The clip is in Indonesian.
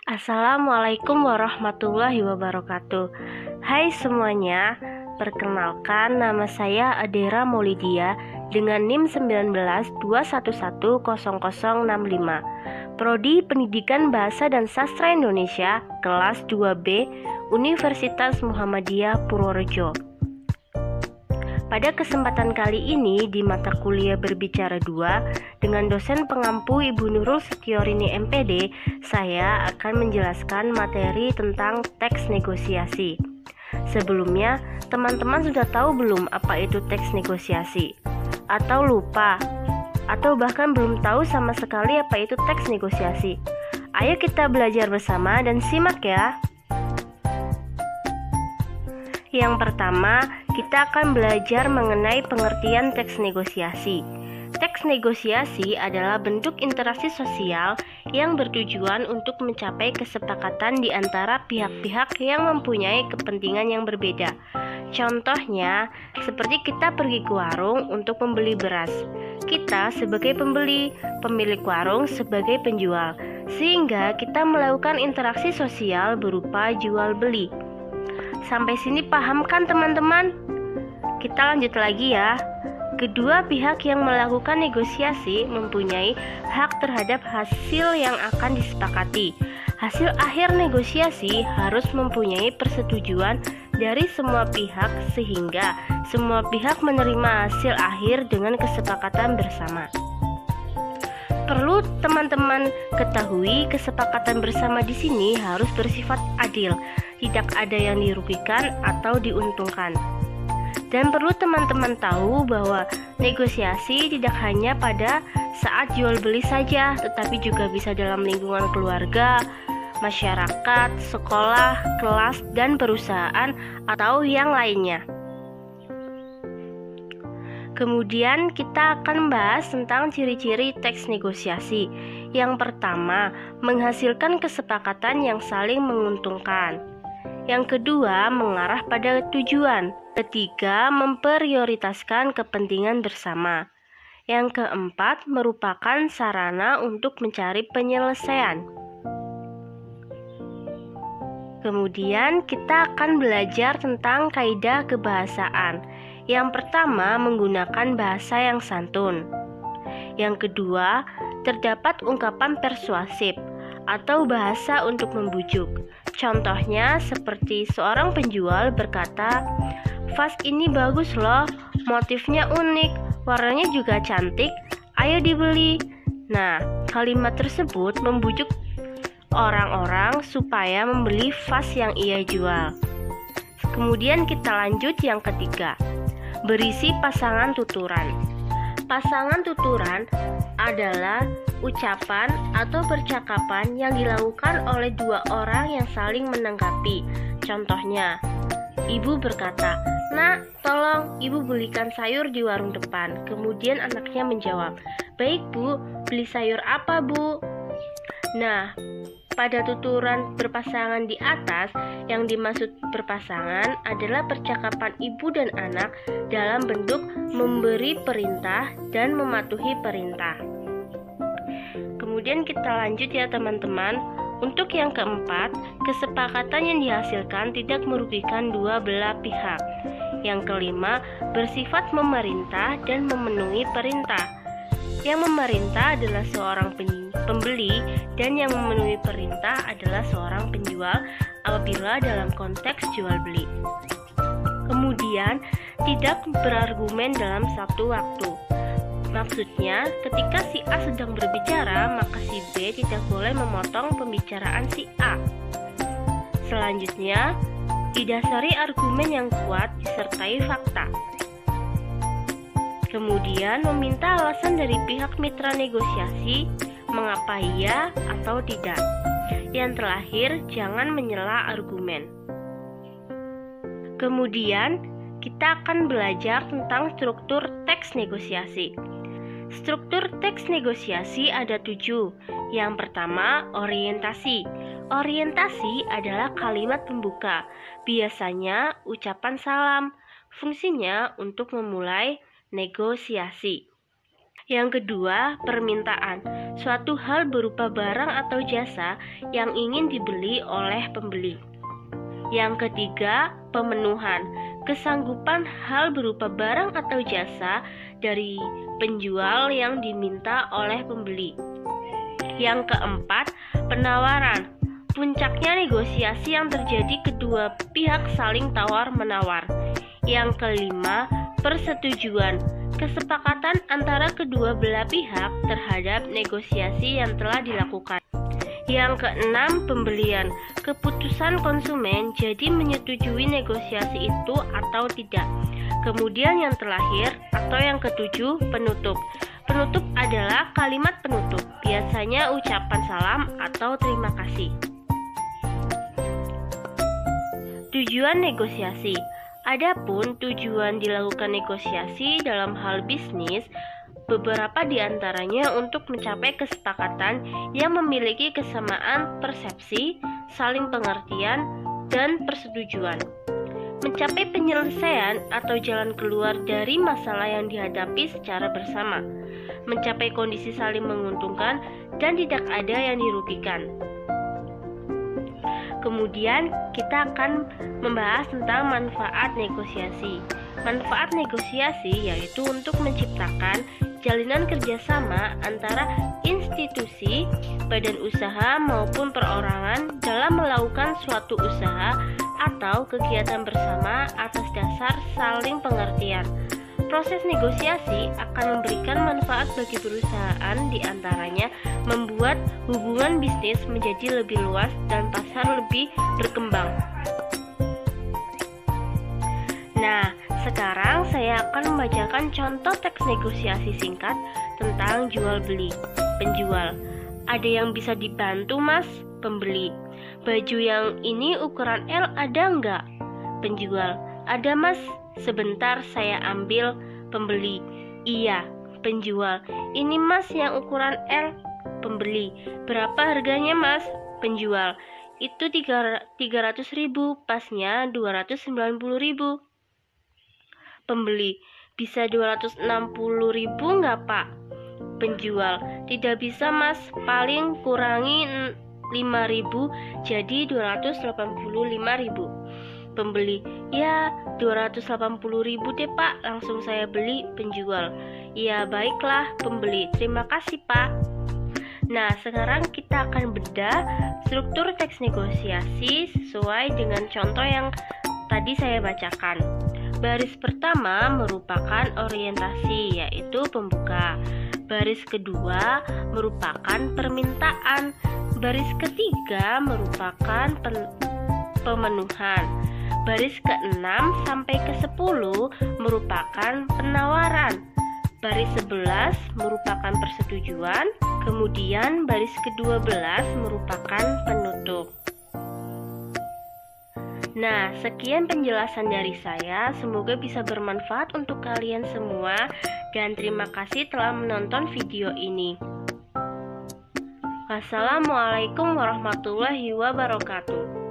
Assalamualaikum warahmatullahi wabarakatuh. Hai semuanya, perkenalkan nama saya Adera Maulidia dengan NIM 1921100065, Prodi Pendidikan Bahasa dan Sastra Indonesia, kelas 2B, Universitas Muhammadiyah Purworejo. Pada kesempatan kali ini di mata kuliah Berbicara 2 dengan dosen pengampu Ibu Nurul Setiorini MPD, saya akan menjelaskan materi tentang teks negosiasi. Sebelumnya, teman-teman sudah tahu belum apa itu teks negosiasi? Atau lupa? Atau bahkan belum tahu sama sekali apa itu teks negosiasi? Ayo kita belajar bersama dan simak ya. Yang pertama, kita akan belajar mengenai pengertian teks negosiasi. Teks negosiasi adalah bentuk interaksi sosial yang bertujuan untuk mencapai kesepakatan di antara pihak-pihak yang mempunyai kepentingan yang berbeda. Contohnya, seperti kita pergi ke warung untuk membeli beras. Kita sebagai pembeli, pemilik warung sebagai penjual, sehingga kita melakukan interaksi sosial berupa jual beli. Sampai sini paham kan teman-teman? Kita lanjut lagi ya. Kedua pihak yang melakukan negosiasi mempunyai hak terhadap hasil yang akan disepakati. Hasil akhir negosiasi harus mempunyai persetujuan dari semua pihak sehingga semua pihak menerima hasil akhir dengan kesepakatan bersama. Perlu teman-teman ketahui, kesepakatan bersama di sini harus bersifat adil, tidak ada yang dirugikan atau diuntungkan. Dan perlu teman-teman tahu bahwa negosiasi tidak hanya pada saat jual beli saja, tetapi juga bisa dalam lingkungan keluarga, masyarakat, sekolah, kelas, dan perusahaan atau yang lainnya. Kemudian kita akan membahas tentang ciri-ciri teks negosiasi. Yang pertama, menghasilkan kesepakatan yang saling menguntungkan. Yang kedua, mengarah pada tujuan. Ketiga, memprioritaskan kepentingan bersama. Yang keempat, merupakan sarana untuk mencari penyelesaian. Kemudian kita akan belajar tentang kaidah kebahasaan. Yang pertama, menggunakan bahasa yang santun. Yang kedua, terdapat ungkapan persuasif atau bahasa untuk membujuk. Contohnya seperti seorang penjual berkata, "Vas ini bagus loh, motifnya unik, warnanya juga cantik, ayo dibeli." Nah, kalimat tersebut membujuk orang-orang supaya membeli vas yang ia jual. Kemudian kita lanjut yang ketiga, berisi pasangan tuturan. Pasangan tuturan adalah ucapan atau percakapan yang dilakukan oleh dua orang yang saling menanggapi. Contohnya, ibu berkata, "Nak, tolong ibu belikan sayur di warung depan." Kemudian anaknya menjawab, "Baik bu, beli sayur apa bu?" Nah, pada tuturan berpasangan di atas, yang dimaksud berpasangan adalah percakapan ibu dan anak dalam bentuk memberi perintah dan mematuhi perintah. Kemudian kita lanjut ya teman-teman. Untuk yang keempat, kesepakatan yang dihasilkan tidak merugikan dua belah pihak. Yang kelima, bersifat memerintah dan memenuhi perintah. Yang memerintah adalah seorang pembeli dan yang memenuhi perintah adalah seorang penjual apabila dalam konteks jual beli. Kemudian, tidak berargumen dalam satu waktu. Maksudnya, ketika si A sedang berbicara, maka si B tidak boleh memotong pembicaraan si A. Selanjutnya, didasari argumen yang kuat disertai fakta. Kemudian, meminta alasan dari pihak mitra negosiasi mengapa iya atau tidak. Yang terakhir, jangan menyela argumen. Kemudian, kita akan belajar tentang struktur teks negosiasi. Struktur teks negosiasi ada 7. Yang pertama, orientasi. Orientasi adalah kalimat pembuka, biasanya ucapan salam. Fungsinya untuk memulai negosiasi. Yang kedua, permintaan. Suatu hal berupa barang atau jasa yang ingin dibeli oleh pembeli. Yang ketiga, pemenuhan. Kesanggupan hal berupa barang atau jasa dari penjual yang diminta oleh pembeli. Yang keempat, penawaran. Puncaknya negosiasi yang terjadi kedua pihak saling tawar-menawar. Yang kelima, persetujuan. Kesepakatan antara kedua belah pihak terhadap negosiasi yang telah dilakukan. Yang keenam, pembelian. Keputusan konsumen jadi menyetujui negosiasi itu atau tidak. Kemudian yang terakhir atau yang ketujuh, penutup. Penutup adalah kalimat penutup, biasanya ucapan salam atau terima kasih. Tujuan negosiasi. Adapun tujuan dilakukan negosiasi dalam hal bisnis, beberapa di antaranya untuk mencapai kesepakatan yang memiliki kesamaan persepsi, saling pengertian, dan persetujuan. Mencapai penyelesaian atau jalan keluar dari masalah yang dihadapi secara bersama. Mencapai kondisi saling menguntungkan dan tidak ada yang dirugikan. Kemudian kita akan membahas tentang manfaat negosiasi. Manfaat negosiasi yaitu untuk menciptakan jalinan kerjasama antara institusi, badan usaha maupun perorangan dalam melakukan suatu usaha atau kegiatan bersama atas dasar saling pengertian. Proses negosiasi akan memberikan manfaat bagi perusahaan, diantaranya membuat hubungan bisnis menjadi lebih luas dan pasar lebih berkembang. Nah, sekarang saya akan membacakan contoh teks negosiasi singkat tentang jual beli. Penjual, ada yang bisa dibantu mas? Pembeli, baju yang ini ukuran L ada enggak? Penjual, ada mas, sebentar saya ambil. Pembeli, iya. Penjual, ini mas yang ukuran L. Pembeli, berapa harganya mas? Penjual, itu 300.000, pasnya 290.000. Pembeli, bisa 260.000 enggak pak? Penjual, tidak bisa mas, paling kurangi 5.000 jadi 285.000. Pembeli, ya 280.000 deh pak, langsung saya beli. Penjual, ya baiklah. Pembeli, terima kasih pak. Nah, sekarang kita akan bedah struktur teks negosiasi sesuai dengan contoh yang tadi saya bacakan. Baris pertama merupakan orientasi, yaitu pembuka. Baris kedua merupakan permintaan. Baris ketiga merupakan pemenuhan. Baris ke-6 sampai ke-10 merupakan penawaran. Baris 11 merupakan persetujuan. Kemudian baris ke-12 merupakan penutup. Nah, sekian penjelasan dari saya. Semoga bisa bermanfaat untuk kalian semua. Dan terima kasih telah menonton video ini. Wassalamualaikum warahmatullahi wabarakatuh.